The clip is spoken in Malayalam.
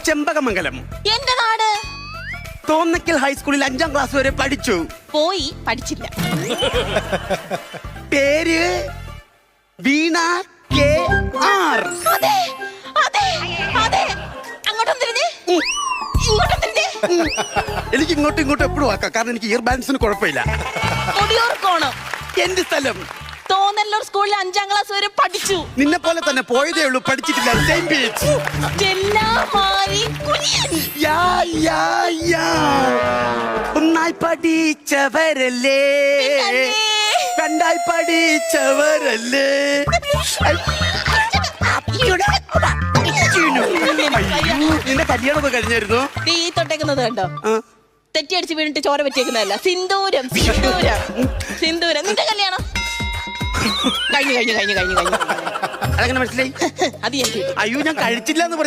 ചെമ്പകമംഗലം. എന്റെ നാട് തോന്നക്കൽ ഹൈസ്കൂളിൽ 5ാം ക്ലാസ് വരെ പഠിച്ചു. പോയി പഠിച്ചില്ല. പേര് വീണ KR. അതെ അതെ അതെ. അങ്ങോട്ടും തിരിഞ്ഞ് ഇങ്ങോട്ടും തിരിഞ്ഞ്. എനിക്ക് ഇങ്ങോട്ടും ഇങ്ങോട്ടും എപ്പോഴും ആക്കാം, കാരണം എനിക്ക് ഇയർ ബാലൻസിന് കുഴപ്പമില്ല. മുടിയൂർക്കോണം. എന്റെ സ്ഥലം തോന്നല്ലൂർ സ്കൂളിൽ 5ാം ക്ലാസ് വരെ പഠിച്ചു. നിന്നെ പോലെ തന്നെ പോയതേ ഉള്ളൂ, പഠിച്ചിട്ടില്ല. Same batch. ചെല്ലാമാരി കുഞ്ഞൻ. Yeah yeah yeah. ഒന്നായി പഠിച്ചവരല്ലേ, രണ്ടായി പഠിച്ചവരല്ലേ. നിന്റെ കല്യാണമൊക്കെ കഴിഞ്ഞായിരുന്നു? ഈ തൊട്ടേക്കുന്നത് കണ്ടോ? തെറ്റിയടിച്ച് വീണിട്ട് ചോര പറ്റിയേക്കുന്നതല്ല, സിന്ദൂരം സിന്ദൂരം സിന്ദൂരം. നിന്റെ കല്യാണം കഴിഞ്ഞു കഴിഞ്ഞു കഴിഞ്ഞു കഴിഞ്ഞു കഴിഞ്ഞു. അതെങ്ങനെ മനസ്സിലായി? അത് ഞാൻ അയ്യോ, ഞാൻ കഴിച്ചില്ല എന്ന് പറഞ്ഞു.